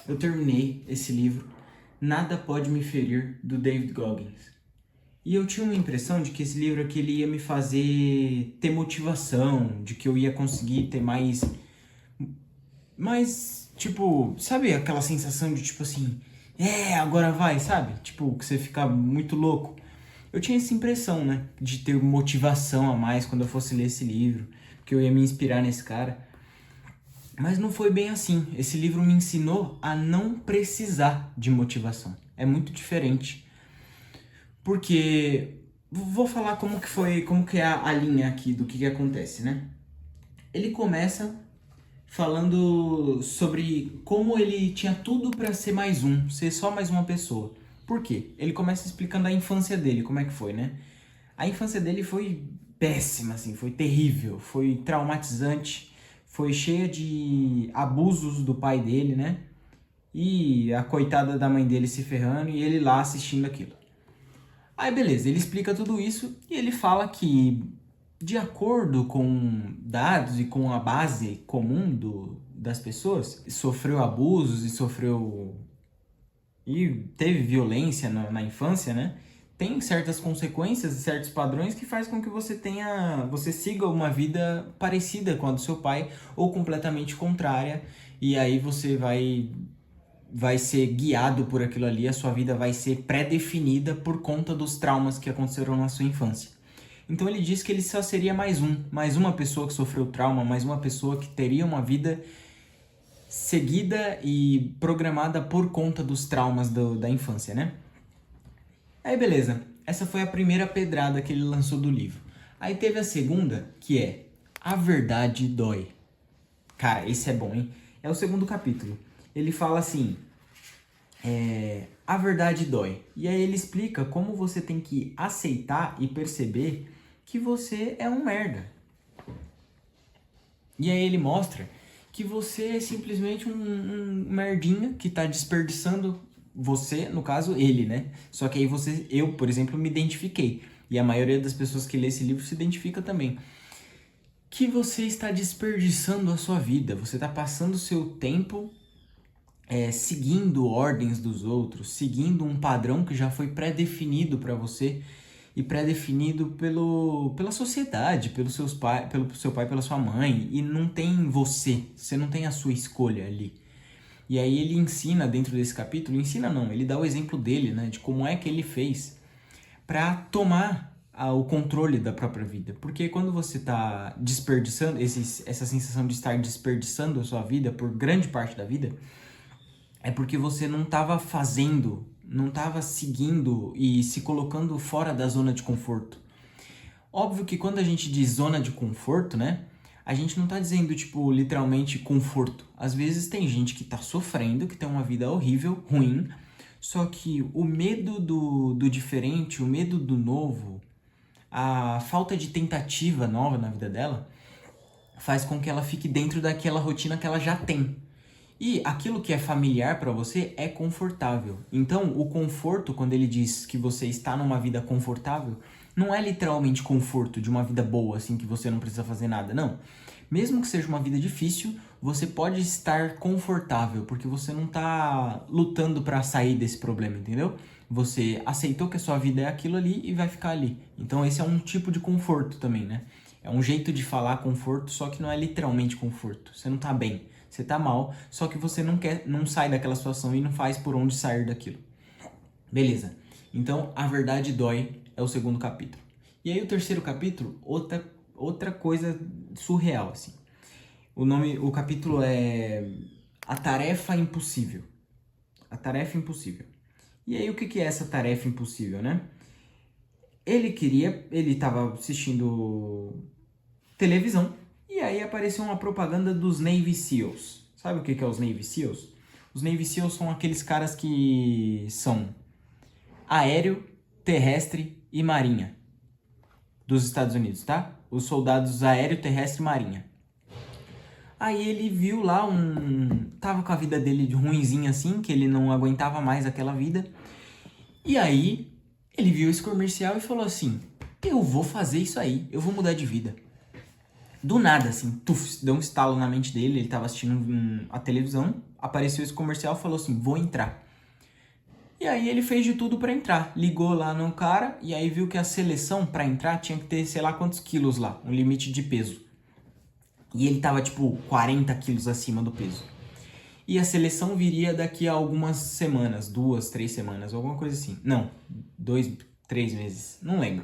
eu terminei esse livro, Nada Pode Me Ferir, do David Goggins. E eu tinha uma impressão de que esse livro aqui ele ia me fazer ter motivação, de que eu ia conseguir ter mais, tipo, sabe aquela sensação de tipo assim, agora vai, sabe? Tipo, que você fica muito louco. Eu tinha essa impressão, né, de ter motivação a mais quando eu fosse ler esse livro, que eu ia me inspirar nesse cara. Mas não foi bem assim. Esse livro me ensinou a não precisar de motivação. É muito diferente. Porque vou falar como que foi, como que é a linha aqui do que acontece, né? Ele começa falando sobre como ele tinha tudo para ser mais um, ser só mais uma pessoa. Por quê? Ele começa explicando a infância dele, como é que foi, né? A infância dele foi péssima, assim, foi terrível, foi traumatizante, foi cheia de abusos do pai dele, né? E a coitada da mãe dele se ferrando e ele lá assistindo aquilo. Aí beleza, ele explica tudo isso e ele fala que, de acordo com dados e com a base comum das pessoas, sofreu abusos e teve violência na infância, né? Tem certas consequências e certos padrões que faz com que você siga uma vida parecida com a do seu pai ou completamente contrária, e aí você vai ser guiado por aquilo ali, a sua vida vai ser pré-definida por conta dos traumas que aconteceram na sua infância. Então ele diz que ele só seria mais uma pessoa que sofreu trauma, mais uma pessoa que teria uma vida seguida e programada por conta dos traumas da infância, né? Aí beleza, essa foi a primeira pedrada que ele lançou do livro. Aí teve a segunda, que é A Verdade Dói. Cara, esse é bom, hein? É o segundo capítulo. Ele fala assim, a verdade dói. E aí ele explica como você tem que aceitar e perceber que você é um merda. E aí ele mostra que você é simplesmente um merdinha que tá desperdiçando você, no caso, ele, né? Só que aí eu, por exemplo, me identifiquei. E a maioria das pessoas que lê esse livro se identifica também. Que você está desperdiçando a sua vida. Você está passando o seu tempo seguindo ordens dos outros, seguindo um padrão que já foi pré-definido para você e pré-definido pela sociedade, pelo seu pai, pela sua mãe, e não tem você não tem a sua escolha ali. E aí ele ensina dentro desse capítulo, ensina não, ele dá o exemplo dele, né, de como é que ele fez para tomar o controle da própria vida. Porque quando você está desperdiçando, essa sensação de estar desperdiçando a sua vida por grande parte da vida, é porque você não estava fazendo, não estava seguindo e se colocando fora da zona de conforto. Óbvio que quando a gente diz zona de conforto, né, a gente não está dizendo, tipo, literalmente conforto. Às vezes tem gente que está sofrendo, que tem uma vida horrível, ruim, só que o medo do diferente, o medo do novo, a falta de tentativa nova na vida dela, faz com que ela fique dentro daquela rotina que ela já tem. E aquilo que é familiar para você é confortável. Então, o conforto, quando ele diz que você está numa vida confortável, não é literalmente conforto de uma vida boa, assim, que você não precisa fazer nada, não. Mesmo que seja uma vida difícil, você pode estar confortável, porque você não está lutando para sair desse problema, entendeu? Você aceitou que a sua vida é aquilo ali e vai ficar ali. Então, esse é um tipo de conforto também, né? É um jeito de falar conforto, só que não é literalmente conforto. Você não tá bem, você tá mal, só que você não sai daquela situação e não faz por onde sair daquilo. Beleza. Então, a verdade dói é o segundo capítulo. E aí o terceiro capítulo, outra coisa surreal, assim. O capítulo é A Tarefa Impossível. A Tarefa Impossível. E aí o que é essa tarefa impossível, né? Ele estava assistindo televisão e aí apareceu uma propaganda dos Navy SEALs. Sabe o que é os Navy SEALs? Os Navy SEALs são aqueles caras que são aéreo, terrestre e marinha dos Estados Unidos, tá? Os soldados aéreo, terrestre e marinha. Aí ele viu lá tava com a vida dele de ruinzinha assim, que ele não aguentava mais aquela vida. E aí ele viu esse comercial e falou assim, eu vou fazer isso aí, eu vou mudar de vida. Do nada, assim, tuf, deu um estalo na mente dele, ele tava assistindo a televisão, apareceu esse comercial e falou assim, vou entrar. E aí ele fez de tudo pra entrar, ligou lá no cara e aí viu que a seleção pra entrar tinha que ter sei lá quantos quilos lá, um limite de peso. E ele tava tipo 40 quilos acima do peso. E a seleção viria daqui a algumas semanas, 2, 3 semanas, alguma coisa assim. Não, 2, 3 meses, não lembro.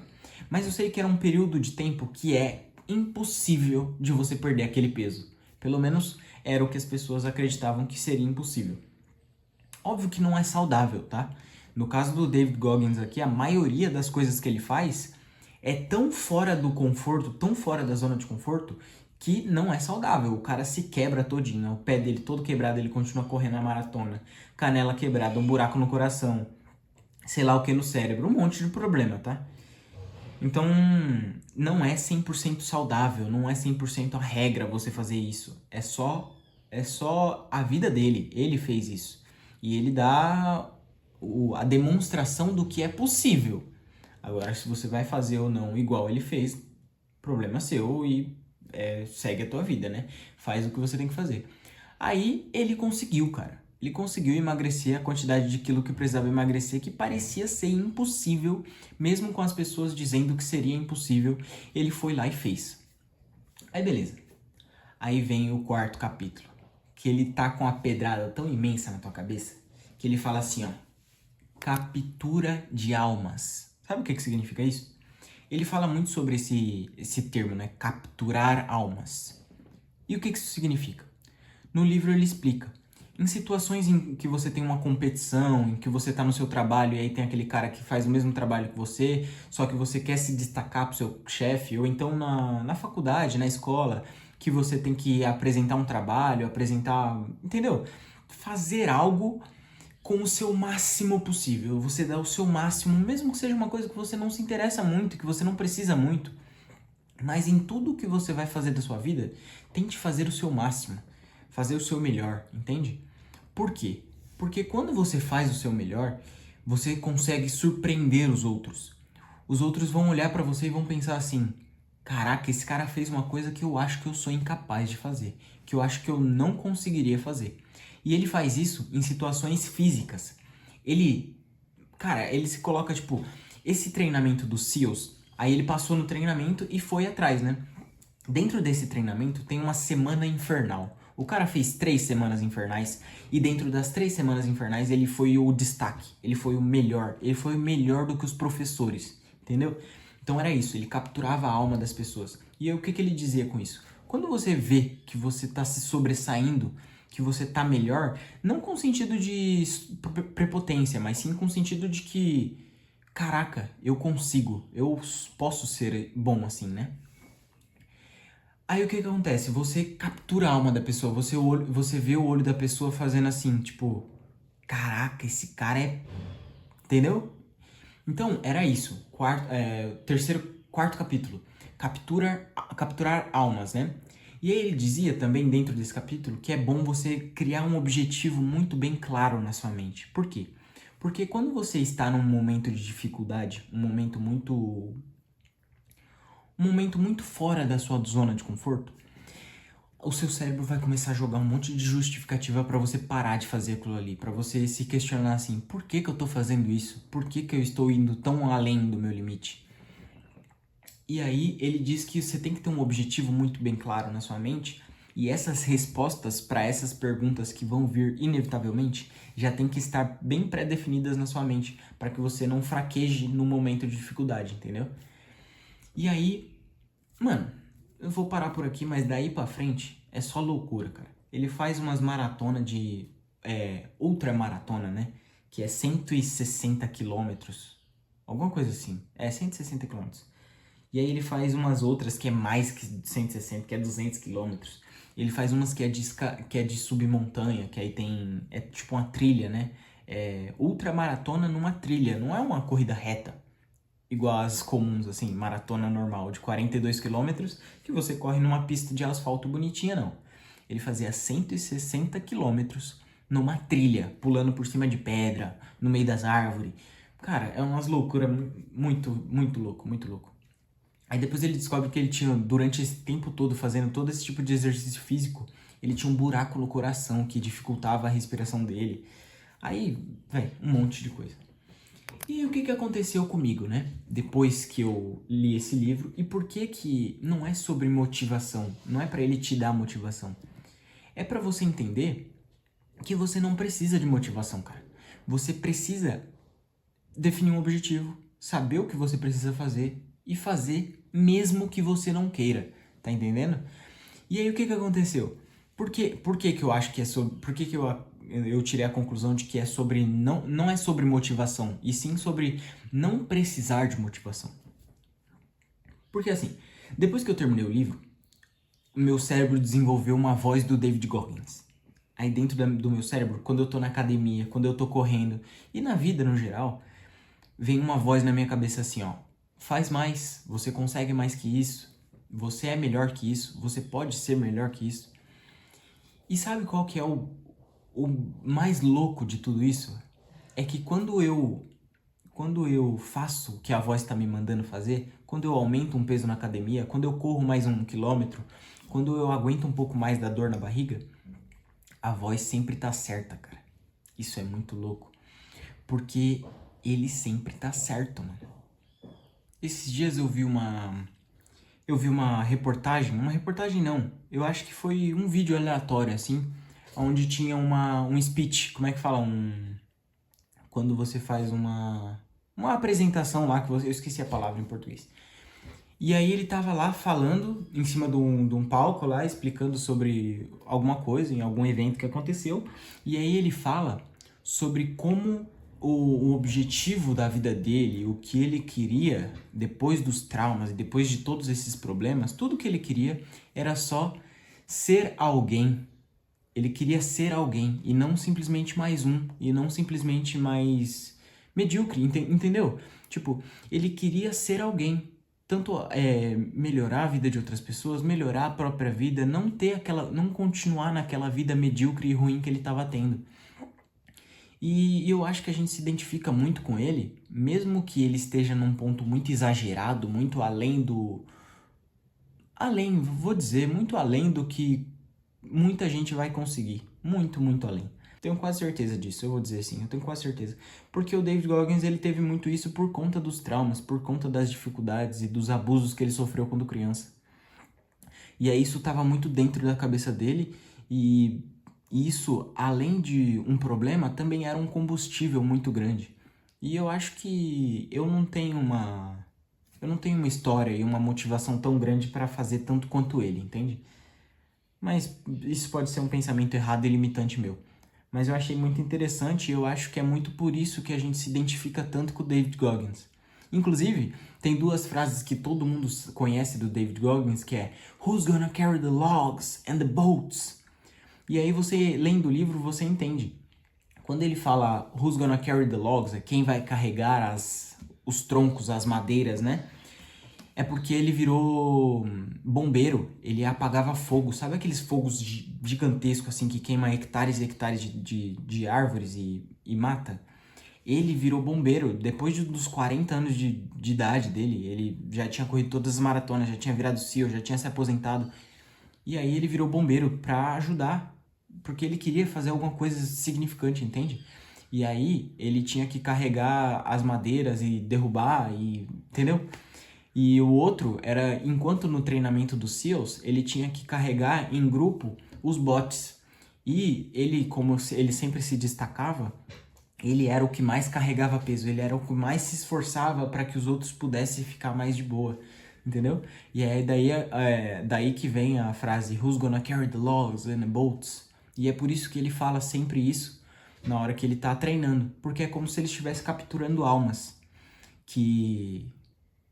Mas eu sei que era um período de tempo que é impossível de você perder aquele peso. Pelo menos era o que as pessoas acreditavam que seria impossível. Óbvio que não é saudável, tá? No caso do David Goggins aqui, a maioria das coisas que ele faz é tão fora do conforto, tão fora da zona de conforto, que não é saudável. O cara se quebra todinho, o pé dele todo quebrado, ele continua correndo a maratona, canela quebrada, um buraco no coração, sei lá o que no cérebro, um monte de problema, tá? Então, não é 100% saudável, não é 100% a regra você fazer isso. É só a vida dele, ele fez isso. E ele dá a demonstração do que é possível. Agora, se você vai fazer ou não igual ele fez, problema seu e segue a tua vida, né? Faz o que você tem que fazer. Aí ele conseguiu, cara. Ele conseguiu emagrecer a quantidade de quilo que precisava emagrecer, que parecia ser impossível, mesmo com as pessoas dizendo que seria impossível. Ele foi lá e fez. Aí beleza. Aí vem o quarto capítulo, que ele tá com a pedrada tão imensa na tua cabeça, que ele fala assim, ó, captura de almas. Sabe o que significa isso? Ele fala muito sobre esse termo, né? Capturar almas. E o que isso significa? No livro ele explica. Em situações em que você tem uma competição, em que você está no seu trabalho e aí tem aquele cara que faz o mesmo trabalho que você, só que você quer se destacar pro seu chefe, ou então na faculdade, na escola, que você tem que apresentar um trabalho, entendeu? Fazer algo com o seu máximo possível. Você dá o seu máximo, mesmo que seja uma coisa que você não se interessa muito, que você não precisa muito. Mas em tudo que você vai fazer da sua vida, tente fazer o seu máximo. Fazer o seu melhor, entende? Por quê? Porque quando você faz o seu melhor, você consegue surpreender os outros. Os outros vão olhar pra você e vão pensar assim: caraca, esse cara fez uma coisa que eu acho que eu sou incapaz de fazer, que eu acho que eu não conseguiria fazer. E ele faz isso em situações físicas. Ele se coloca tipo, esse treinamento dos SEALs, aí ele passou no treinamento e foi atrás, né? Dentro desse treinamento tem uma semana infernal. O cara fez 3 semanas infernais e dentro das 3 semanas infernais ele foi o destaque, ele foi o melhor do que os professores, entendeu? Então era isso, ele capturava a alma das pessoas. E aí, o que ele dizia com isso? Quando você vê que você tá se sobressaindo, que você tá melhor, não com sentido de prepotência, mas sim com sentido de que, caraca, eu consigo, eu posso ser bom assim, né? Aí o que acontece? Você captura a alma da pessoa, você vê o olho da pessoa fazendo assim, tipo, caraca, esse cara é... Entendeu? Então, era isso. Quarto capítulo. Capturar almas, né? E aí ele dizia também, dentro desse capítulo, que é bom você criar um objetivo muito bem claro na sua mente. Por quê? Porque quando você está num momento de dificuldade, um momento muito fora da sua zona de conforto, o seu cérebro vai começar a jogar um monte de justificativa para você parar de fazer aquilo ali, para você se questionar assim, por que eu tô fazendo isso? Por que eu estou indo tão além do meu limite? E aí ele diz que você tem que ter um objetivo muito bem claro na sua mente, e essas respostas para essas perguntas que vão vir inevitavelmente já tem que estar bem pré-definidas na sua mente, para que você não fraqueje no momento de dificuldade, entendeu? E aí, mano, eu vou parar por aqui, mas daí pra frente é só loucura, cara. Ele faz umas maratonas de... ultramaratona, né? Que é 160 quilômetros. Alguma coisa assim. 160 quilômetros. E aí ele faz umas outras que é mais que 160, que é 200 quilômetros. Ele faz umas que é de submontanha, que aí tem... É tipo uma trilha, né? Ultramaratona numa trilha, não é uma corrida reta igual as comuns, assim, maratona normal de 42 quilômetros, que você corre numa pista de asfalto bonitinha, não. Ele fazia 160 quilômetros numa trilha, pulando por cima de pedra, no meio das árvores. Cara, é umas loucuras muito, muito louco, muito louco. Aí depois ele descobre que ele tinha, durante esse tempo todo, fazendo todo esse tipo de exercício físico, ele tinha um buraco no coração que dificultava a respiração dele. Aí, velho, um monte de coisa. E o que aconteceu comigo, né? Depois que eu li esse livro, e por que que não é sobre motivação, não é pra ele te dar motivação. É pra você entender que você não precisa de motivação, cara. Você precisa definir um objetivo, saber o que você precisa fazer e fazer mesmo que você não queira, tá entendendo? E aí o que aconteceu? Por que que eu acho que é sobre... Por que que eu tirei a conclusão de que é sobre... Não é sobre motivação, e sim sobre não precisar de motivação. Porque assim, depois que eu terminei o livro, o meu cérebro desenvolveu uma voz do David Goggins. Aí dentro do meu cérebro, quando eu tô na academia, quando eu tô correndo, e na vida no geral, vem uma voz na minha cabeça assim, ó. Faz mais, você consegue mais que isso, você é melhor que isso, você pode ser melhor que isso. E sabe qual que é o mais louco de tudo isso? É que quando eu faço o que a voz está me mandando fazer, quando eu aumento um peso na academia, quando eu corro mais 1 quilômetro, quando eu aguento um pouco mais da dor na barriga, a voz sempre tá certa, cara. Isso é muito louco. Porque ele sempre tá certo, mano. Esses dias eu vi uma reportagem não, eu acho que foi um vídeo aleatório, assim, onde tinha um speech, como é que fala? Quando você faz uma apresentação lá, eu esqueci a palavra em português. E aí ele tava lá falando, em cima de um palco lá, explicando sobre alguma coisa, em algum evento que aconteceu, e aí ele fala sobre como o objetivo da vida dele, o que ele queria depois dos traumas e depois de todos esses problemas, tudo que ele queria era só ser alguém. Ele queria ser alguém e não simplesmente mais um, e não simplesmente mais medíocre, entendeu? Tipo, ele queria ser alguém. Tanto melhorar a vida de outras pessoas, melhorar a própria vida, não continuar naquela vida medíocre e ruim que ele estava tendo. E eu acho que a gente se identifica muito com ele, mesmo que ele esteja num ponto muito exagerado, muito além do... vou dizer, muito além do que muita gente vai conseguir. Muito, muito além. Tenho quase certeza disso, eu vou dizer assim, eu tenho quase certeza. Porque o David Goggins, ele teve muito isso por conta dos traumas, por conta das dificuldades e dos abusos que ele sofreu quando criança. E aí isso estava muito dentro da cabeça dele e isso, além de um problema, também era um combustível muito grande. E eu acho que eu não tenho uma história e uma motivação tão grande para fazer tanto quanto ele, entende? Mas isso pode ser um pensamento errado e limitante meu. Mas eu achei muito interessante e eu acho que é muito por isso que a gente se identifica tanto com o David Goggins. Inclusive, tem 2 frases que todo mundo conhece do David Goggins, que é Who's gonna carry the logs and the boats? E aí você, lendo o livro, você entende. Quando ele fala Who's gonna carry the logs, é quem vai carregar os troncos, as madeiras, né? É porque ele virou bombeiro, ele apagava fogo, sabe aqueles fogos gigantescos assim que queima hectares e hectares de árvores e mata? Ele virou bombeiro depois dos 40 anos de idade dele, ele já tinha corrido todas as maratonas, já tinha virado SEAL, já tinha se aposentado. E aí ele virou bombeiro pra ajudar, porque ele queria fazer alguma coisa significante, entende? E aí ele tinha que carregar as madeiras e derrubar, entendeu? E o outro era, enquanto no treinamento dos SEALs, ele tinha que carregar em grupo os bots. E ele, como ele sempre se destacava, ele era o que mais carregava peso, ele era o que mais se esforçava para que os outros pudessem ficar mais de boa, entendeu? E é daí que vem a frase Who's gonna carry the logs and the boats? E é por isso que ele fala sempre isso na hora que ele tá treinando, porque é como se ele estivesse capturando almas, que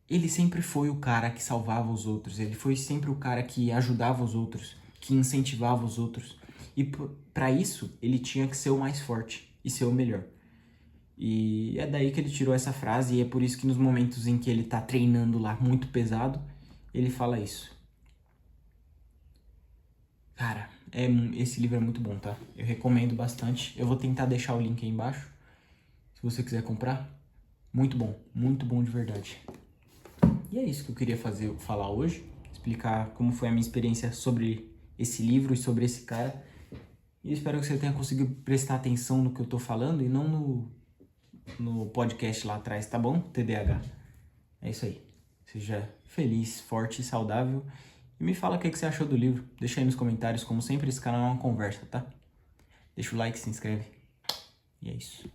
ele sempre foi o cara que salvava os outros, ele foi sempre o cara que ajudava os outros, que incentivava os outros. E para isso, ele tinha que ser o mais forte e ser o melhor. E é daí que ele tirou essa frase, e é por isso que nos momentos em que ele tá treinando lá muito pesado, ele fala isso. Cara, esse livro é muito bom, tá? Eu recomendo bastante. Eu vou tentar deixar o link aí embaixo, se você quiser comprar. Muito bom de verdade. E é isso que eu queria falar hoje, explicar como foi a minha experiência sobre esse livro e sobre esse cara. E espero que você tenha conseguido prestar atenção no que eu tô falando e não no podcast lá atrás, tá bom? TDAH. É isso aí. Seja feliz, forte e saudável. E me fala o que você achou do livro. Deixa aí nos comentários. Como sempre, esse canal é uma conversa, tá? Deixa o like, se inscreve. E é isso.